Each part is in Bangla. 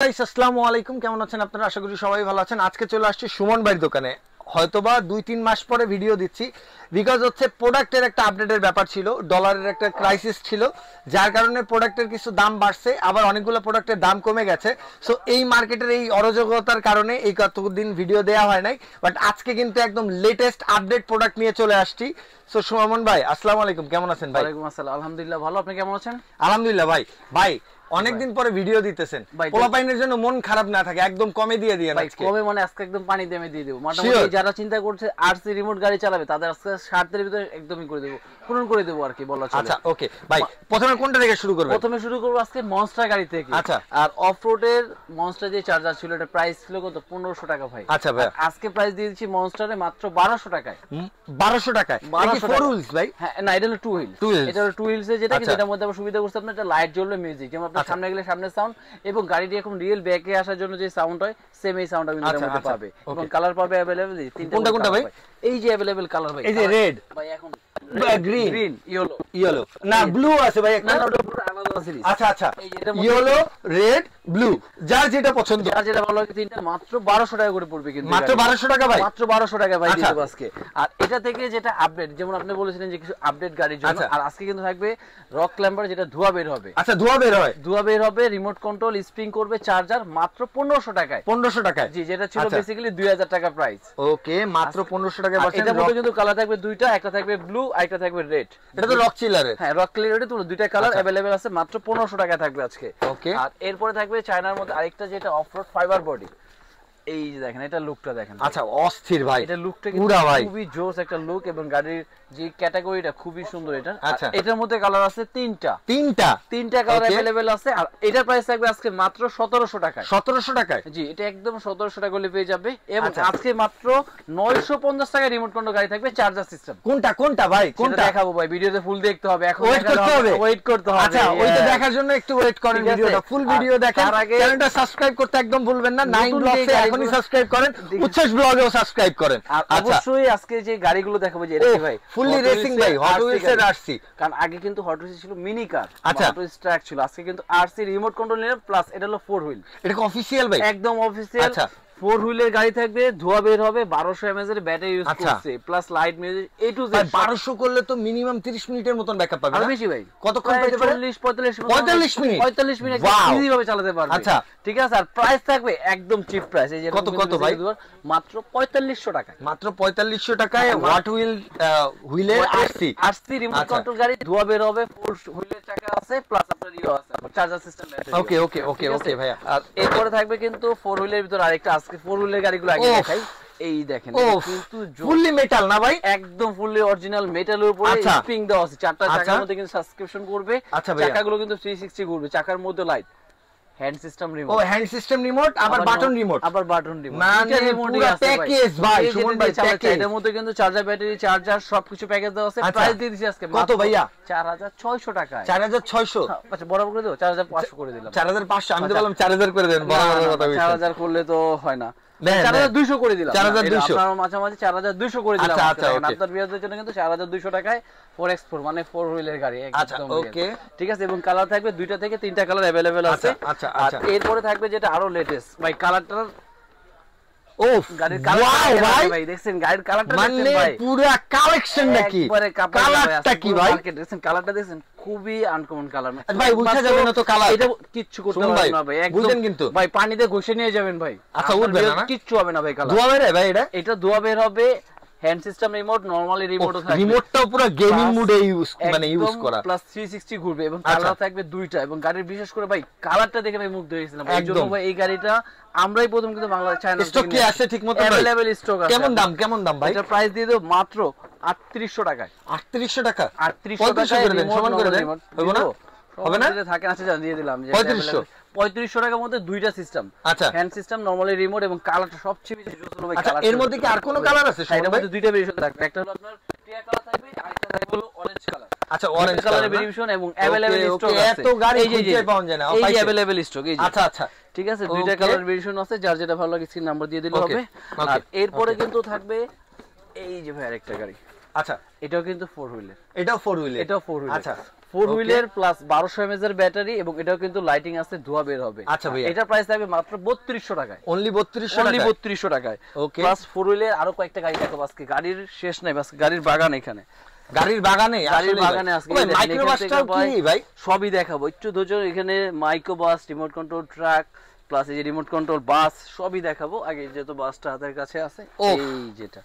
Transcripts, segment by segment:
আসসালামু আলাইকুম, কেমন আছেন আপনারা? আশা করি সবাই ভালো আছেন। আজকে চলে আসছি সুমন ভাইয়ের দোকানে। হয়তোবা 2-3 মাস পরে ভিডিও দিচ্ছি, বিকজ হচ্ছে প্রোডাক্টের একটা আপডেটের ব্যাপার ছিল, ডলারের একটা ক্রাইসিস ছিল, যার কারণে প্রোডাক্টের কিছু দাম বাড়ছে, আবার অনেকগুলো প্রোডাক্টের দাম কমে গেছে। সো এই মার্কেটের এই অরাজকতার কারণে এই কতদিন ভিডিও দেওয়া হয় নাই, বাট আজকে কিন্তু একদম লেটেস্ট আপডেট প্রোডাক্ট নিয়ে চলে আসছি। সো সুমন ভাই, আসসালামু আলাইকুম, কেমন আছেন ভাই? ওয়ালাইকুম আসসালাম, আলহামদুলিল্লাহ ভালো, আপনি কেমন আছেন? আলহামদুলিল্লাহ ভাই অনেকদিন পরে ভিডিও দিতেছেন, পোলাপাইনের জন্য মন খারাপ না থাকে, একদম কমে দিয়ে দিয়েন আজকে। কমে মানে আজকে একদম পানি দিয়ে দিয়ে দেব। মোটামুটি যারা চিন্তা করছে আরসি রিমোট গাড়ি চালাবে তাদের আজকে 60 এর ভিতরে একদমই করে দেব, পূরণ করে দেব আর কি বলা চলে। আচ্ছা ওকে ভাই, প্রথমে কোনটা থেকে শুরু করব? প্রথমে শুরু করব আজকে মনস্টার গাড়ি থেকে। আচ্ছা, আর অফ রোডের মনস্টার যে চার্জার ছিল এটা প্রাইস ছিল কত? 1500 টাকা ভাই। আচ্ছা ভাই, আজকে প্রাইস দিয়ে দিচ্ছি মনস্টারে মাত্র 1200 টাকায়। 1200 টাকায়? কি ফোর হুইলস ভাই? হ্যাঁ না, এটা হলো টু হুইল। এটা হলো টু হুইলস এর, যেটা কিন্তু এটার মধ্যে আবার সুবিধা করছে আপনার, এটা লাইট জ্বলবে, মিউজিক, যেমন আপনার সামনে গেলে সামনে সাউন্ড, এবং গাড়িটি এখন রিয়েল ব্যাকে আসার জন্য যে সাউন্ড হয় সেম এই সাউন্ডটা কিন্তু এর মধ্যে পাবে। এবং কালার পাবে अवेलेबल তিনটা। কোনটা ভাই? এই যে अवेलेबल কালার ভাই, এই যে রেড ভাই, এখন গ্রিন ইয়েলো না ব্লু আছে ভাই একটা? না, ওটা পুরো আলাদা সিরিজ। আচ্ছা ইয়েলো রেড ব্লু, যার যেটা পছন্দ, যার যেটা ভালো লাগে, তিনটা মাত্র 1200 টাকা করে পড়বে। কিন্তু মাত্র 1200 টাকা ভাই? মাত্র 1200 টাকা ভাই দিয়ে দেব আজকে। আর এটা থেকে যেটা আপডেট, যেমন আপনি বলেছিলেন যে কিছু আপডেট গাড়ির জন্য, আর আজকে কিন্তু থাকবে রক ক্লাম্বার, যেটা ধোয়া বের হবে। আচ্ছা, ধোয়া বের হবে, রিমোট কন্ট্রোল, স্প্রিং করবে, চার্জার, মাত্র 1500 টাকায়। 1500 টাকায়? জি, যেটা ছিল বেসিক্যালি 2000 টাকা প্রাইস। ওকে, মাত্র 1500 টাকায় পাচ্ছেন। এটার মধ্যে কিন্তু কালার থাকবে দুইটা, একটা থাকবে ব্লু আর একটা থাকবে রেড। এটা তো রক চিলারের? হ্যাঁ, রক চিলারের তো দুইটা কালার अवेलेबल আছে, মাত্র 1500 টাকায় থাকবে আজকে। ওকে, আর এরপরে থাকবে চায়নার মধ্যে আরেকটা, যেটা অফরোড ফাইবার বডি। এই যে দেখেন, এটা লুকটা দেখেন। আচ্ছা, অস্থির ভাই, এটা লুকটা পুরা ভাই খুবই জোস একটা লুক, এবং গাড়ির যে ক্যাটাগরিটা খুবই সুন্দর এটা। আচ্ছা, এটার মধ্যে কালার আছে তিনটা কালার अवेलेबल আছে। আর এটার প্রাইস থাকবে আজকে মাত্র 1700 টাকায়। 1700 টাকায়? জি, এটা একদম 1700 টাকা হলে পেয়ে যাবে। এবং আজকে মাত্র 950 টাকায় রিমোট কন্ট্রোল গাড়ি থাকবে, চার্জার সিস্টেম। কোনটা ভাই? কোনটা দেখাবো ভাই, ভিডিওতে ফুল দেখতে হবে, এখন ওয়েট করতে হবে। আচ্ছা, ওইটা দেখার জন্য একটু ওয়েট করেন, ভিডিওটা ফুল ভিডিও দেখেন। চ্যানেলটা সাবস্ক্রাইব করতে একদম ভুলবেন না, 9 ব্লগসে এখনই সাবস্ক্রাইব করেন, উচ্ছ্বাস ব্লগেও সাবস্ক্রাইব করেন। আর অবশ্যই আজকে যে গাড়িগুলো দেখাবো, যে এটা ভাই ফুললি রেসিং ভাই, হট হুইলস এর আরসি। কারণ আগে কিন্তু হট হুইলস ছিল মিনি কার, হট হুইলস ট্র্যাক ছিল, আজকে কিন্তু আরসি রিমোট কন্ট্রোল নিলাম, প্লাস এটা হলো ফোর হুইল। এটা কি অফিশিয়াল ভাই? একদম অফিশিয়াল। আচ্ছা, ফোর হুইলের গাড়ি থাকবে, ধোয়া বের হবে, 1200 mAh এর ব্যাটারি ইউজ করছে, plus light music, A to Z. 1200 করলে তো মিনিমাম 30 মিনিটের মতন ব্যাকআপ পাবে। আর বেশি ভাই, কতক্ষণ পেতে পারে? 45 মিনিট ইজি ভাবে চালাতে পারবে। আচ্ছা ঠিক আছে। আর প্রাইস থাকবে একদম চিপ প্রাইস। এই যে কত ভাই? মাত্র 4500 টাকা। মাত্র 4500 টাকায় হট হুইল হুইলের আরসি রিমোট কন্ট্রোল গাড়ি, ধোয়া বের হবে, ফোর হুইলের চাকা আছে, প্লাস আপনার ইও আছে, চার্জার সিস্টেম। ওকে ভাইয়া। আর এরপরে থাকবে কিন্তু ফোর হুইলের ভিতর আরেকটা, আজকে ফোর হুইলের গাড়িগুলো আগে দেখাই। এই দেখেন, কিন্তু ফুললি মেটাল না ভাই? একদম ফুললি অরিজিনাল মেটালের উপরে স্প্রিং দেওয়া আছে, চারটা চাকার মধ্যে কিন্তু সাবস্ক্রিপশন করবে। চাকাগুলো কিন্তু 360 ঘুরবে, চাকার মধ্যে light, hand system remote. Hand system remote, আবার বাটন রিমোট। মানে পুরো প্যাকেজ ভাই, সুমন ভাই প্যাকেজ। এর মধ্যে কিন্তু চার্জার, ব্যাটারি, চার্জার সবকিছু প্যাকেজ দেওয়া আছে। প্রাইস দিয়ে দিছি আজকে কত ভাইয়া? 4600 টাকা। 4600? আচ্ছা, বরাবর করে দেব, 4500 করে দিলাম। 4500? আমি তো বললাম 4000 করে দেন। বরাবর কথা বলছেন। 4000 করলে তো হয় না, 4200 করে দিলাম। 4200 আপনার মাঝামাঝি 4200 করে দিলাম। আচ্ছা, আপনার বিয়ারদের জন্য কিন্তু 4200 টাকায় 4x4 মানে 4 হুইলের গাড়ি একদম। ওকে, ঠিক আছে। এবং কালার থাকবে দুইটা থেকে তিনটা কালার अवेलेबल আছে। আচ্ছা, আর এরপরে থাকবে যেটা আরো লেটেস্ট ভাই, কালারটা গাড়ির কালার ভাই দেখছেন, গাড়ির কালারটা মানে পুরো কালেকশন নাকি? কালারটা কি ভাই? দেখছেন কালারটা, দেখছেন খুবই আনকমন কালার ভাই, বুঝা যাবে না তো কালার? এটা কিচ্ছু করতে পারবেন না ভাই, বুঝেন কিন্তু ভাই, পানিতে ঘষে নিয়ে যাবেন ভাই। আচ্ছা, উঠবে না? কিচ্ছু হবে না ভাই, কালার ধোয়া বের হবে ভাই? এটা ধোয়া বের হবে, হ্যান্ড সিস্টেম রিমোট, নরমালি রিমোটও থাকবে, রিমোটটাও পুরো গেমিং মোডে ইউজ করা, প্লাস 360 ঘুরবে, এবং কালার থাকবে দুইটা। এবং গাড়ির বিশেষ করে ভাই কালারটা দেখে আমি মুগ্ধ হয়েছিলাম। এই জন্য ভাই এই গাড়িটা আমরাই প্রথম কিন্তু বাংলাদেশ চায়না স্টক কি আছে ঠিকমতো ভাই? अवेलेबल স্টক আছে। কেমন দাম ভাই? এটা প্রাইস দিয়ে দেব মাত্র 3800 টাকায়। 3800 টাকা? 3800 টাকা করে দেন, সমান করে দেন। হবে না? থাকে না, আচ্ছা দিয়ে দিলাম যে 3500 টাকার মধ্যে দুইটা সিস্টেম। আচ্ছা, হ্যান্ড সিস্টেম, নরমালি রিমোট, এবং কালারটা সবচেয়ে বেশি জোস হলো ভাই। কালার এর মধ্যে কি আর কোনো কালার আছে? এর মধ্যে দুইটা ভেরিয়েশন থাকবে, একটা হলো আপনার টিয়া কালার থাকবে, আরেকটা থাকবে হলো অরেঞ্জ কালার। আচ্ছা, অরেঞ্জ কালারের ভেরিয়েশন, এবং अवेलेबल স্টক আছে। এত গাড়ি খুঁজে পাওয়া যায় না, এই যে अवेलेबल স্টক, এই যে। আচ্ছা, ঠিক আছে, দুইটা কালার ভেরিয়েশন আছে, যার যেটা ভালো লাগে স্ক্রিন নাম্বার দিয়ে দিলে হবে। আর এরপরে কিন্তু থাকবে এই যে ভাই আরেকটা গাড়ি। আচ্ছা, এটাও কিন্তু ফোর হুইলের। এটাও ফোর হুইলের? এটাও ফোর হুইলের। আচ্ছা, ফোর হুইলের প্লাস 1200 mAh এর ব্যাটারি, এবং এটাও কিন্তু লাইটিং আছে, ধোঁয়া বের হবে। আচ্ছা ভাই, এটার প্রাইস থাকবে মাত্র 3200 টাকায়। অনলি 3200 অনলি 3200 টাকায়। ওকে, প্লাস ফোর হুইলের আরো কয়েকটা গাড়ি দেখাবো আজকে, গাড়ির শেষ নাই, বাস গাড়ির বাগান এখানে, গাড়ির বাগানে আজকে মাইক্রোবাসটাও কি ভাই সবই দেখাবো, একটু ধৈর্য। এখানে microbus, remote control truck, plus এই যে রিমোট কন্ট্রোল বাস সবই দেখাবো। আগে যেহেতু বাসটা হাতের কাছে আছে, এই যেটা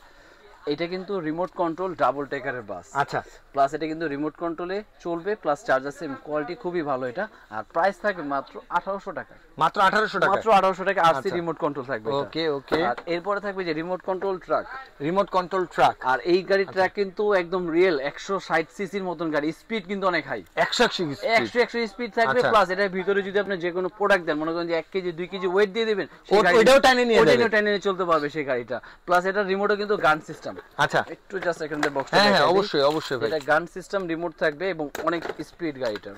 এটা কিন্তু রিমোট কন্ট্রোল ডাবল টেকারের বাস। আচ্ছা, প্লাস এটা কিন্তু রিমোট কন্ট্রোলে চলবে, প্লাস চার্জার সিম কোয়ালিটি খুবই ভালো এটা। আর প্রাইস থাকবে মাত্র 1800 টাকা। মাত্র 1800 টাকা, মাত্র 1800 টাকা। আরসি রিমোট কন্ট্রোল থাকবে। ওকে ওকে। আর এরপরে থাকবে যে remote control truck, remote control truck. আর এই গাড়ির ট্রাক কিন্তু একদম রিয়েল 160 সিসির মতন গাড়ি, স্পিড কিন্তু অনেক হাই, 100 স্পিড থাকবে। প্লাস এটার ভিতরে যদি আপনি যে কোনো প্রোডাক্ট দেন, মনে করেন যে 1 কেজি 2 কেজি ওয়েট দিয়ে দিবেন, ওটাও টাইনে নিয়ে যাবে, ওটাও টাইনে নিয়ে চলতে পারবে সেই গাড়িটা। প্লাস এটার রিমোটও কিন্তু গান সিস্টেম। আচ্ছা, একটু জাস্ট এখানে বক্সটা, হ্যাঁ অবশ্যই অবশ্যই ভাই, এটা গান সিস্টেম রিমোট থাকবে এবং অনেক স্পিড গাড়িটার।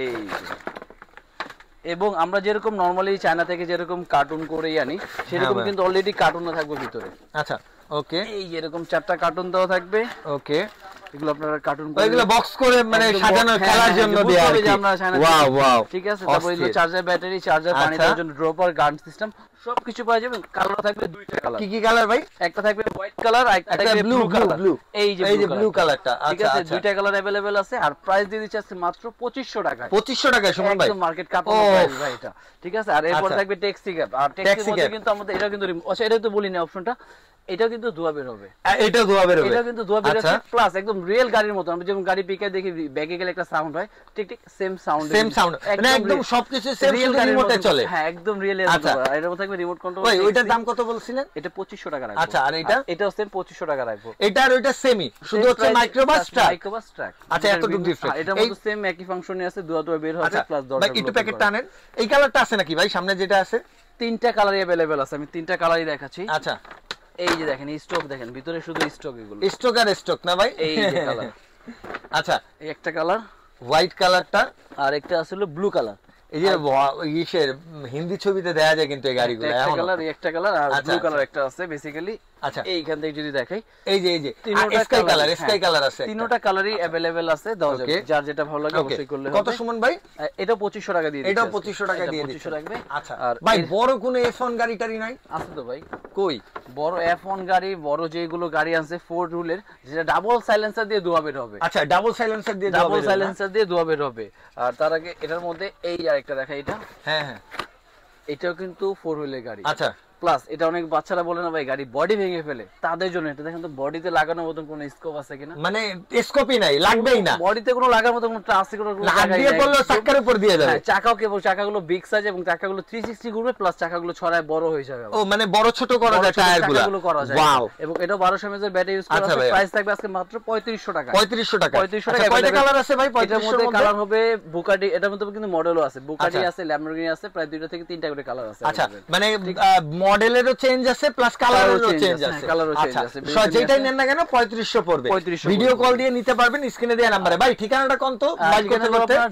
এই এবং আমরা যেরকম নরমালি চায়না থেকে যেরকম কার্টুন করেই আনি, সেরকম কিন্তু অলরেডি কার্টুনও থাকবে ভিতরে। আচ্ছা ওকে, এই যেরকম 4টা কার্টুন দেওয়া থাকবে। ওকে, এগুলো আপনারা কার্টুন করে, এগুলো বক্স করে মানে সাজানো খেলার জন্য দেয়া আছে। ওয়াও ওয়াও, ঠিক আছে। তারপর এগুলো চার্জার, ব্যাটারি, চার্জার, পানি দেওয়ার জন্য ড্রপার, গান সিস্টেম সবকিছু পাওয়া যাবে। কালার থাকবে 2টা কালার। কি কি কালার ভাই? একটা থাকবে হোয়াইট কালার, আর একটা থাকবে ব্লু কালার। এই যে ব্লু কালারটা, ঠিক আছে। 2টা কালার अवेलेबल আছে। আর প্রাইস দিয়ে দিচ্ছি আজকে মাত্র 2500 টাকায়। 2500 টাকায় সুমন ভাই, একদম মার্কেট কাপানো প্রাইস ভাই এটা, ঠিক আছে। আর এরপর থাকবে ট্যাক্সি ক্যাব। আর ট্যাক্সির মধ্যে কিন্তু আমাদের এটা কিন্তু, আচ্ছা এটা তো বলিনি অপশনটা, এটাও কিন্তু ধোয়া বের হবে, এটাও ধোয়া বের হবে, এটাও কিন্তু ধোয়া বের হবে। প্লাস একদম রিয়েল গাড়ির মতো, আমরা যেমন গাড়ি পিকে দেখি ব্যাগে গেলে একটা সাউন্ড হয়, ঠিক ঠিক সেম সাউন্ড, মানে একদম সবকিছু সেম রিমোটে চলে। হ্যাঁ একদম রিয়েল। আচ্ছা, আর এর মধ্যে থাকবে রিমোট কন্ট্রোল। ভাই ওইটার দাম কত বলছিলেন? এটা 2500 টাকা রাখবো। আচ্ছা, আর এটা? এটাও সেম 2500 টাকা রাখবো। এটা আর ওইটা সেমই, শুধু হচ্ছে মাইক্রোবাস ট্রাক। আচ্ছা, এতটুকু ডিফারেন্স। এটার মধ্যে সেম একই ফাংশনই আছে, ধোয়া বের হবে। প্লাস ভাই একটু প্যাকেটটা আনেন। এই কালারটা আছে নাকি ভাই সামনে যেটা আছে? 3টা কালারই अवेलेबल আছে, আমি 3টা কালারই দেখাচ্ছি। আচ্ছা, এই যে দেখেন স্টক, দেখেন ভিতরে শুধু স্টক, এগুলো স্টক আর স্টক না ভাই, এই যে কালার। আচ্ছা, এই একটা কালার হোয়াইট কালারটা, আর একটা আসলে ব্লু কালার। এই যে ইসের হিন্দি ছবিতে দেখা যায় কিন্তু এই গাড়িগুলো। একটা কালার, একটা কালার, আর ব্লু কালার একটা আছে বেসিক্যালি। আচ্ছা, এইখান থেকে যদি দেখাই, এই যে স্কাই কালার, স্কাই কালার আছে, তিনটা কালারই अवेलेबल আছে, দেওয়া যাবে, যার যেটা ভালো লাগে অবশ্যই করলে হবে। কত সুমন ভাই? এটা 2500 টাকা দিয়ে দিচ্ছি। এটাও 2500 টাকা দিয়ে দিচ্ছি, 2500 রাখবে। আচ্ছা, আর ভাই বড় কোন F1 গাড়িটারই নাই? আছে তো ভাই, কই বড় F1 গাড়ি, বড় যেগুলো গাড়ি আছে ফোর রুলের, যেটা ডাবল সাইলেন্সার দিয়ে ধোয়া বের হবে। আচ্ছা, ডাবল সাইলেন্সার দিয়ে ধোয়া বের হবে। আর তার আগে এটার মধ্যে এই আরেকটা দেখা, এটা হ্যাঁ হ্যাঁ, এটাও কিন্তু ফোর হুইলের গাড়ি। আচ্ছা, প্লাস এটা অনেক বাচ্চারা বলে না ভাই গাড়ি বডি ভেঙে ফেলে, তাদের জন্য এটা দেখেন তো বডিতে লাগানোর মতন কোনো স্কোপ আছে কিনা, মানে স্কোপই নাই, লাগবেই না বডিতে কোনো লাগার মতো কোনো ট্রান্সি কোনো জায়গা দিয়ে পড়লো চাকার উপর দিয়ে যাবে। চাকাও কেবল চাকাগুলো বিগ সাইজ এবং চাকাগুলো 360 ঘুরবে, প্লাস চাকাগুলো ছড়ায় বড় হয়ে যাবে। ও মানে বড় ছোট করা যায় টায়ারগুলো করা যায়। ওয়াও, এবং এটা 1200 mAh এর ব্যাটারি ইউজ করা আছে। প্রাইস থাকবে আজকে মাত্র 3500 টাকা। 3500 টাকা। 3500 টাকা। কয়টা কালার আছে ভাই? 3500 এর মধ্যে কালার হবে বুকাটি, এটার মধ্যে কিন্তু মডেলও আছে, বুকাটি আছে, ল্যাম্বরগিনি আছে, প্রায় 2টা থেকে 3টা করে কালার আছে। আচ্ছা, মানে মডেলেরও চেঞ্জ আছে, প্লাস কালারেরও চেঞ্জ আছে। আচ্ছা, যেটাই নেন না কেন 3500 পড়বে। ভিডিও কল দিয়ে নিতে পারবেন স্ক্রিনে দেয়া নম্বরে। ভাই ঠিকানাটা কোন তো?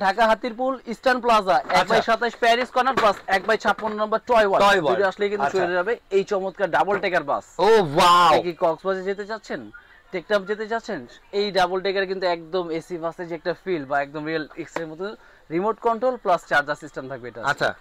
Dhaka Hatirpul eastern plaza 1/27 Paris corner plus 1/56 number toy wall. Video আসলে কিন্তু চলে যাবে এই চমৎকার ডাবল টেকার বাস। ও ওয়াও, কি কক্সবাজার যেতে চাচ্ছেন, টেকটাপ যেতে চাচ্ছেন, এই ডাবল টেকার কিন্তু একদম এসি বাসে যে একটা ফিল বা একদম রিয়েল এক্সের মতো remote control plus charger system থাকবে এটা। আচ্ছা,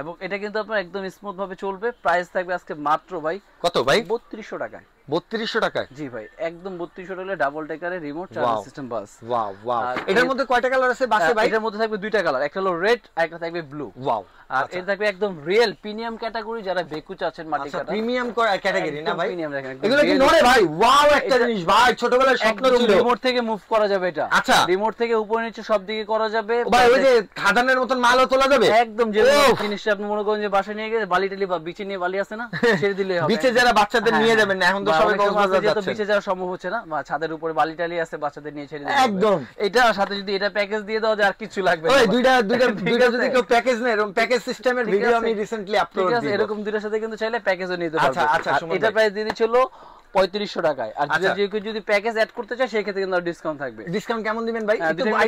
এবং এটা কিন্তু আপনার একদম স্মুথ ভাবে চলবে। প্রাইস থাকবে আজকে মাত্র ভাই কত ভাই? 3200 টাকায়। 3200 টাকায়? জি ভাই, একদম 3200 টাকা ডাবল টেকারে remote charger system bus. Wow wow. এটার মধ্যে কয়টা কালার আছে বাসে ভাই? এটার মধ্যে থাকবে 2টা কালার, একটা হলো রেড আর একটা থাকবে ব্লু। ওয়াও। আর এটা থাকবে একদম রিয়েল প্রিমিয়াম ক্যাটাগরি, যারা বেকু চাচ্ছেন মাটি কাটা। প্রিমিয়াম ক্যাটাগরি না ভাই? প্রিমিয়াম দেখেন এগুলো কি নড়ে ভাই? ওয়াও, একটা জিনিস ভাই ছোটবেলায় স্বপ্ন ছিল। রিমোট থেকে মুভ করা যাবে এটা। আচ্ছা, রিমোট থেকে উপরে নিচে সব দিকে করা যাবে ভাই। ওই যে খাদানের মতন মালও তোলা যাবে একদম, যে জিনিসটা আপনি মনে করেন যে বাসা নিয়ে গিয়ে বালি টালি বা বিচে নিয়ে বালি আছে না, ছেড়ে দিলে হবে। বিচে যারা বাচ্চাদের নিয়ে যাবেন না, এখন তো সবাই কক্সবাজার যাচ্ছে, বিচে যাওয়া সম্ভব হচ্ছে না, বা ছাদের উপরে বালি টালি আছে, বাচ্চাদের নিয়ে ছেড়ে দিলে একদম। এটা সাথে যদি এটা প্যাকেজ দিয়ে দাও যে আর কিছু লাগবে না। ওই দুইটা যদি কেউ প্যাকেজ নেয়, এরকম প্যাকেজ সিস্টেমের ভিডিও আমি রিসেন্টলি আপলোড দিয়েছি। এরকম দুইটার সাথে কিন্তু চাইলে প্যাকেজও নিতে পারবে। আচ্ছা, এটা প্রাইস দিয়ে ছিল 3500 টাকায়। আর যদি প্যাকেজ অ্যাড করতে চায় সেই ক্ষেত্রে কিন্তু ডিসকাউন্ট থাকবে। ডিসকাউন্ট কেমন দিবেন ভাই?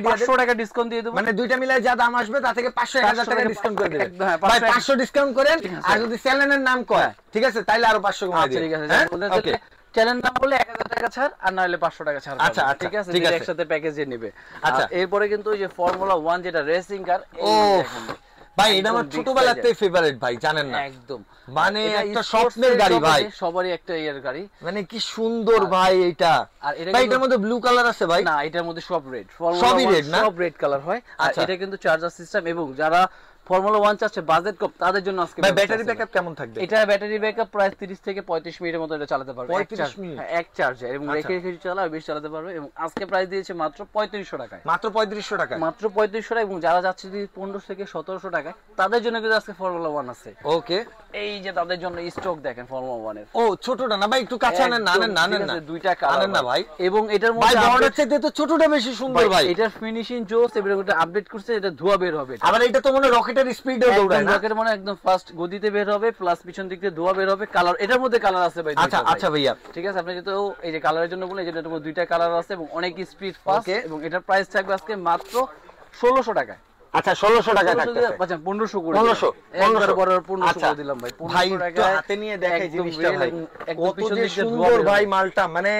500 টাকা ডিসকাউন্ট দিয়ে দেব। মানে দুইটা মিলাই যা দাম আসবে তা থেকে 500-1000 টাকা ডিসকাউন্ট করে দিবেন ভাই। 500 ডিসকাউন্ট করেন, আর যদি চ্যানেলের নাম কয় ঠিক আছে তাইলে আরো 500 কমাই দিবেন। ঠিক আছে, চ্যানেল না হলে 1000 টাকা ছাড় আর না হলে 500 টাকা ছাড়। আচ্ছা ঠিক আছে, যেটা একসাথে প্যাকেজে নেবে। আচ্ছা, এরপরে কিন্তু ওই যে ফর্মুলা 1 যেটা রেসিং কার, এই দেখেন ভাই এটা আমার ছোটবেলাতেই ফেভারিট ভাই, জানেন না একদম, মানে একটা স্বপ্নের গাড়ি ভাই, সবারই একটা ইয়ার গাড়ি, মানে কি সুন্দর ভাই এটা। আর ভাই এটার মধ্যে ব্লু কালার আছে ভাই? না, এটার মধ্যে সব রেড, সবই রেড না, সব রেড কালার হয়। আর এটা কিন্তু চার্জার সিস্টেম, এবং যারা ফর্মুলা 1 চাচ্ছে বাজেট কম তাদের জন্য আজকে ভাই ব্যাটারি ব্যাকআপ কেমন থাকবে? এটা ব্যাটারি ব্যাকআপ প্রায় 30 থেকে 35 মিনিটের মতো এটা চালাতে পারবে, 35 মিনিট এক চার্জে, এবং রেখে রেখে চালাবে, বেশি চালাতে পারবে। এবং আজকে প্রাইস দিয়েছে মাত্র 3500 টাকায়, মাত্র 3500 টাকা, মাত্র 3500 টাকা। এবং যারা যাচ্ছে যদি 1500 থেকে 1700 টাকায়, তাদের জন্য কিন্তু আজকে ফর্মুলা 1 আছে। ওকে, এই যে তাদের জন্য স্টক দেখেন ফর্মুলা 1 এর। ও ছোটটা না ভাই, একটু কাছে আনেন না, দুইটা কালার না ভাই। এবং এটার মধ্যে ভাই বড়টার চাইতে তো ছোটটা বেশি সুন্দর ভাই। এটার ফিনিশিং জোস, এবং এটা আপডেট করছে, এটা ধোয়া বের হবে। আবার এটা তো মনে রকেটের স্পিডে দৌড়ায় না, রকেটের মানে একদম ফাস্ট গতিতে বের হবে, প্লাস পিছন দিক দিয়ে ধোয়া বের হবে। কালার, এটার মধ্যে কালার আছে ভাই। আচ্ছা আচ্ছা ভাইয়া, ঠিক আছে, আপনি যেহেতু এই যে কালারের জন্য বলে, এটার মধ্যে দুইটা কালার আছে এবং অনেক স্পিড ফাস্ট, এবং এটার প্রাইস থাকবে আজকে মাত্র 1600 টাকায়। আচ্ছা 1600 টাকা থাকতেছে, আচ্ছা 1500 করে 1500 বড় 1500 করে দিলাম ভাই। 1500 টাকা হাতে নিয়ে দেখাই জিনিসটা ভাই, কত যে সুন্দর ভাই মালটা, মানে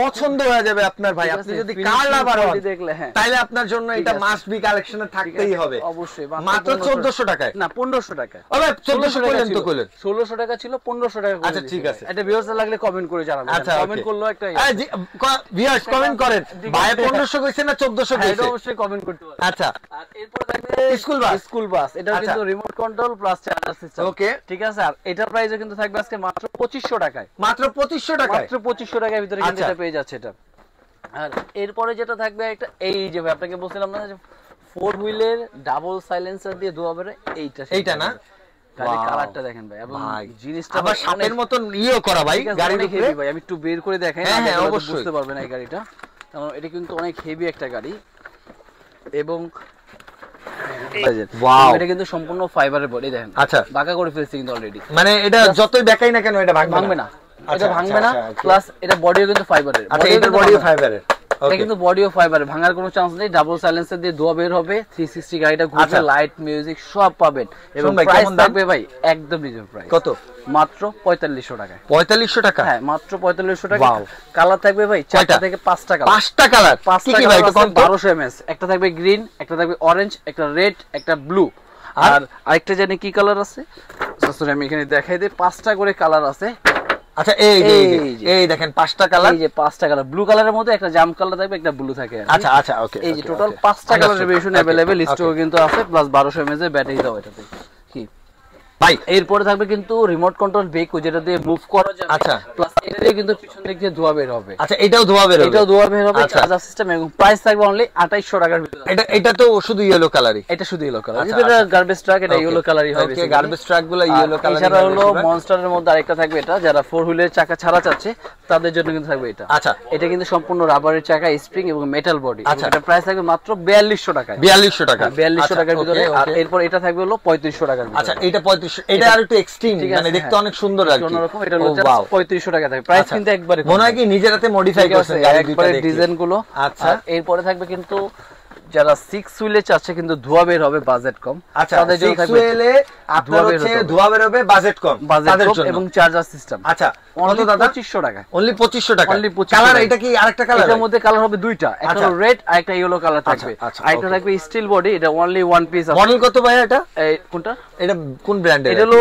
পছন্দ হয়ে যাবে আপনার ভাই। আপনি যদি কার লাভার হন দেখলে, হ্যাঁ, তাহলে আপনার জন্য এটা মাস্ট বি কালেকশনে থাকতেই হবে অবশ্যই। মাত্র 1400 টাকায়, না 1500 টাকা। আরে 1400 কইলেন তো, কইলেন 1600 টাকা ছিল, 1500 টাকা করে। আচ্ছা ঠিক আছে, এটা ভিউয়ার্স লাগলে কমেন্ট করে জানাবেন। আচ্ছা কমেন্ট করলো একটা, ভিউয়ার্স কমেন্ট করেন ভাই 1500 কইছেন না 1400 কইছেন, এটা অবশ্যই কমেন্ট করতে পারেন। আচ্ছা, আর এরপর থাকবে স্কুল বাস, এটা কিন্তু remote control plus charger system. Okay, ঠিক আছে। আর এটার প্রাইসও কিন্তু থাকবে আজকে মাত্র 2500 টাকায়, মাত্র 2500 টাকায়, মাত্র 2500 টাকার ভিতরে কিন্তু এটা পেয়ে যাচ্ছে এটা। আর এরপরে যেটা থাকবে একটা, এই যে ভাই আপনাকে বলছিলাম না যে 4 হুইলের ডাবল সাইলেন্সার দিয়ে ধোয়া বের, এইটা না, গাড়ি কালারটা দেখেন ভাই, এবং জিনিসটা আবার সাপের মতন ইও করা ভাই গাড়ির উপরে ভাই। আমি একটু বের করে দেখাই, হ্যাঁ অবশ্যই বুঝতে পারবেন এই গাড়িটা, কারণ এটা কিন্তু অনেক হেভি একটা গাড়ি। এবং ওয়াও, এটা কিন্তু সম্পূর্ণ ফাইবারের বডি দেখেন। আচ্ছা, বাঁকা করে ফেলছে কিন্তু অলরেডি, মানে এটা যতই দেখাই না কেন এটা ভাঙবে না, এটা ভাঙবে না। প্লাস এটা বডিও কিন্তু ফাইবারের, আচ্ছা এটা বডিও ফাইবারের, এটা কিন্তু বডিও ফাইবার, ভাঙার কোনো চান্স নেই। ডাবল সাইলেন্সার দিয়ে ধোয়া বের হবে, 360 গাড়িটা ঘুরবে, লাইট মিউজিক সব পাবেন। এবং প্রাইস থাকবে ভাই একদম রিজনেবল প্রাইস। কত? মাত্র 4500 টাকায়। 4500 টাকা? হ্যাঁ মাত্র 4500 টাকা। কালার থাকবে ভাই 4টা থেকে 5টা কালার। 5টা কালার? কি কি ভাই, 1200 এমএস, একটা থাকবে গ্রিন, একটা থাকবে অরেঞ্জ, একটা রেড, একটা ব্লু, আর আরেকটা জানি কি কালার আছে, সরি আমি এখানে দেখাই দেই। 5টা করে কালার আছে। আচ্ছা এই দেখেন 5টা কালার, এই যে 5টা কালার, ব্লু কালারের মধ্যে একটা জাম কালার থাকবে, একটা ব্লু থাকে। আচ্ছা আচ্ছা ওকে, এই যে টোটাল 5টা কালারের ভেরিয়েশন अवेलेबल, স্টক কিন্তু আছে, প্লাস 1200 এমএস এর ব্যাটারি দাও এটাতে। কি ভাই এরপরে থাকবে কিন্তু রিমোট কন্ট্রোল ভেহিকল, যেটা দিয়ে মুভ করা যাবে। আচ্ছা, প্লাস এটা দিয়ে কিন্তু পিছন দিক দিয়ে ধোয়া বের হবে। আচ্ছা এটাও ধোয়া বের হবে? এটাও ধোয়া বের হবে, চার্জার সিস্টেম, এবং প্রাইস থাকবে অনলি 2800 টাকার ভিতরে। এটা তো শুধু ইয়েলো কালারই? এটা শুধু ইয়েলো কালার, এটা গার্বেজ ট্রাক, এটা ইয়েলো কালারই হবে। ওকে, গার্বেজ ট্রাক গুলো ইয়েলো কালার। এছাড়া হলো মনস্টারের মধ্যে আরেকটা থাকবে, এটা যারা 4 হুইলের চাকা ছাড়া চাচ্ছে তাদের জন্য কিন্তু থাকবে এটা। আচ্ছা, এটা কিন্তু সম্পূর্ণ রাবারের চাকা, স্প্রিং এবং মেটাল বডি। এটা প্রাইস থাকবে মাত্র 4200 টাকায়। 4200 টাকা? 4200 টাকার ভিতরে। আর এরপর এটা থাকবে হলো 3500 টাকার ভিতরে। আচ্ছা, এটা 3500, এটা আর একটু এক্সট্রিম, মানে দেখতে অনেক সুন্দর আর কি, অন্যরকম। এটা হলো 3500 টাকা থাকবে। প্রাইস কিন্তু একবারে মনে হয় কি নিজের হাতে মডিফাই করছেন গাড়ি দুটো দেখে, ডিজাইন গুলো। আচ্ছা, এরপরে থাকবে কিন্তু যারা 6 হুইলে চাচ্ছে কিন্তু ধোয়া বের হবে, বাজেট কম, তাদের জন্য থাকবে 6 হুইলে আপনার হচ্ছে ধোয়া বের হবে, বাজেট কম, তাদের জন্য, এবং চার্জার সিস্টেম। আচ্ছা, কত দাদা? 2500 টাকা। অনলি 2500 টাকা। কালার এটা কি আরেকটা কালার? এটার মধ্যে কালার হবে দুইটা, একটা রেড আর একটা ইয়েলো কালার থাকবে। আর এটা থাকবে স্টিল বডি, এটা অনলি ওয়ান পিস আছে। মডেল কত ভাই এটা? এই কোনটা? এটা কোন ব্র্যান্ডের? এটা হলো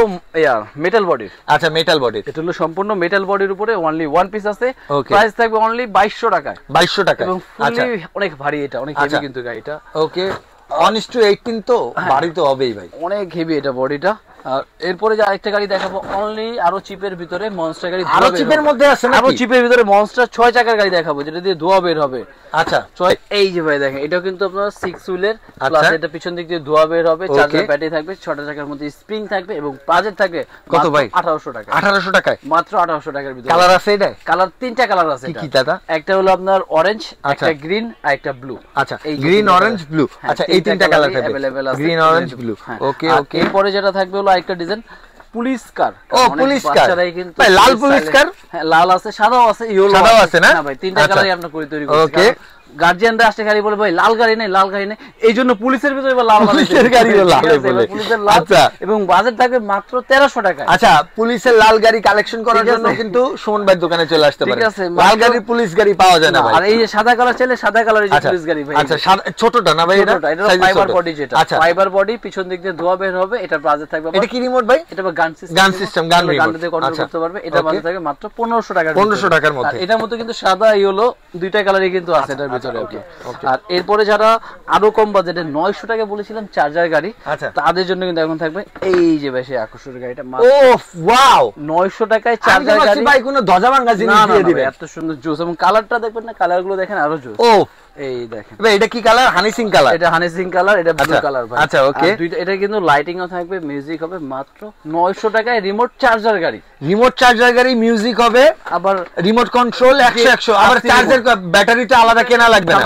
মেটাল বডির। আচ্ছা, মেটাল বডির। এটা হলো সম্পূর্ণ মেটাল বডির উপরে অনলি ওয়ান পিস আছে। প্রাইস থাকবে অনলি 2200 টাকা। 2200 টাকা। এবং ফুললি অনেক ভারী, এটা অনেক হেভি কিন্তু গাড়িটা। ওকে, 1:18 তো ভারী তো হবেই ভাই, অনেক হেভি এটা বডিটা। আর এরপরে যে আরেকটা গাড়ি দেখাবো, অনলি আরো চিপের ভিতরে মনস্টার গাড়ি, আরো চিপের মধ্যে আছে নাকি? আরো চিপের ভিতরে মনস্টার 6 চাকার গাড়ি দেখাবো, যেটা দিয়ে ধোয়া বের হবে। আচ্ছা, এই যে ভাই দেখেন, এটা কিন্তু আপনার 6 হুইলের, প্লাস এটা পিছন দিক দিয়ে ধোয়া বের হবে, চার্জার ব্যাটারি থাকবে, 6টা চাকার মধ্যে স্প্রিং থাকবে, এবং বাজেট থাকবে কত ভাই? 1800 টাকা। 1800 টাকায়? মাত্র 1800 টাকার ভিতরে। কালার আছে এটা? কালার 3টা কালার আছে। কি কি দাদা? একটা হলো আপনার অরেঞ্জ, একটা গ্রিন, আর একটা ব্লু। আচ্ছা, গ্রিন, অরেঞ্জ, ব্লু। আচ্ছা, এই 3টা কালার থাকবে अवेलेबल আছে, গ্রিন, অরেঞ্জ, ব্লু। ওকে ওকে। এরপরে যেটা থাকবে হলো আরেকটা ডিজাইন, পুলিশ কার। ও পুলিশ কার, ভাই লাল পুলিশ কার? হ্যাঁ লাল আছে, সাদাও আছে, ইয়েলো সাদাও আছে না? না ভাই, 3টা কালারই আমরা করে তৈরি করছি। ওকে, গার্জিয়ানরা আসে খালি বলে ভাই লাল গাড়ি নেই, লাল গাড়ি নেই, এই জন্য পুলিশের ভিতরে লাল পুলিশের গাড়ি লাল বলে। পুলিশের লাল, আচ্ছা, এবং বাজেট থাকবে মাত্র 1300 টাকা। আচ্ছা, পুলিশের লাল গাড়ি কালেকশন করার জন্য কিন্তু সুমন ভাইয়ের দোকানে চলে আসতে পারে। লাল গাড়ি পুলিশ গাড়ি পাওয়া যায় না ভাই। আর এই যে সাদা কালার চাইলে সাদা কালারের যে পুলিশ গাড়ি ভাই। আচ্ছা, ছোটটা না ভাই এটা? এটা ফাইবার বডি, যেটা ফাইবার বডি, পিছন দিক দিয়ে ধোয়া বের হবে। এটা বাজেট থাকবে, এটা কি রিমোট ভাই? এটা গান সিস্টেম, গান দিয়ে কন্ট্রোল করতে পারবে। এটা বাজেট থাকবে মাত্র 1500 টাকা। 1500 টাকার মধ্যে। এটার মধ্যে কিন্তু সাদা ইয়েলো দুইটা কালারই কিন্তু আছে এটার ভিতরে। ওকে, আর এরপরে যারা আরো কম বাজেটে 900 টাকা বলেছিলাম চার্জার গাড়ি, তাদের জন্য কিন্তু এখন থাকবে এই যে বেশি আকর্ষণীয় গাড়িটা। ও ওয়াও, 900 টাকায় চার্জার গাড়ি ভাই, কোনো ধজা ভাঙা জিনিস দিয়ে দিবেন। এত সুন্দর জোস, এবং কালারটা দেখবেন না, কালারগুলো দেখেন আরো জোস। ও এই দেখেন ভাই, এটা কি কালার? হানি সিং কালার। এটা হানি সিং কালার, এটা ব্লু কালার ভাই। আচ্ছা, ওকে। দুইটা, এটা কিন্তু লাইটিংও থাকবে, মিউজিক হবে। মাত্র 900 টাকায় রিমোট চার্জার গাড়ি। রিমোট চার্জার গাড়ি, মিউজিক হবে, আবার রিমোট কন্ট্রোল 100 আবার চার্জার ব্যাটারিটা আলাদা কেনা লাগবে না,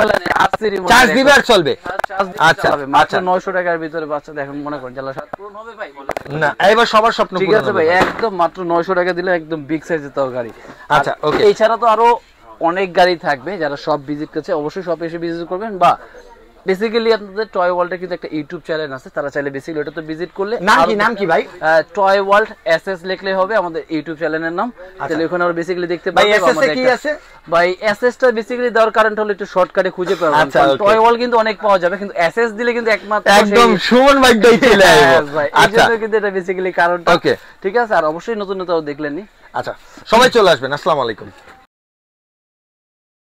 চার্জ দিবে আর চলবে। আচ্ছা, মাত্র 900 টাকার ভিতরে বাচ্চাদের এখন মনে করেন জ্বালা সাত পূরণ হবে ভাই, বলে না এবার সবার স্বপ্ন পূরণ হবে। ঠিক আছে ভাই, একদম মাত্র 900 টাকা দিলে একদম বিগ সাইজের তো গাড়ি। আচ্ছা, ওকে। এছাড়া তো আরো অনেক গাড়ি থাকবে। যারা সব ভিজিট করছে অবশ্যই সব এসে ভিজিট করবেন, বা বেসিক্যালি আপনাদের টয় ওয়ার্ল্ডে কিন্তু একটা ইউটিউব চ্যানেল আছে, তারা চাইলে বেসিক্যালি ওটা তো ভিজিট করলে। নাম কি ভাই? টয় ওয়ার্ল্ড এসএস লিখলে হবে আমাদের ইউটিউব চ্যানেলের নাম। তাহলে ওখানে আমরা বেসিক্যালি দেখতে পাবো। ভাই এসএস কি আছে ভাই? এসএস টা বেসিক্যালি দেওয়ার কারণটা হলো একটু শর্টকাটে খুঁজে পাবেন। টয় ওয়ার্ল্ড কিন্তু অনেক পাওয়া যাবে, কিন্তু এসএস দিলে কিন্তু একমাত্র একদম সুমন ভাইটাই চলে আসবে। আচ্ছা, এইজন্য কিন্তু এটা বেসিক্যালি কারণটা। ওকে, ঠিক আছে। আর অবশ্যই নতুন নতুন দেখলেন নি। আচ্ছা, সবাই চলে আসবেন। আসসালামু আলাইকুম।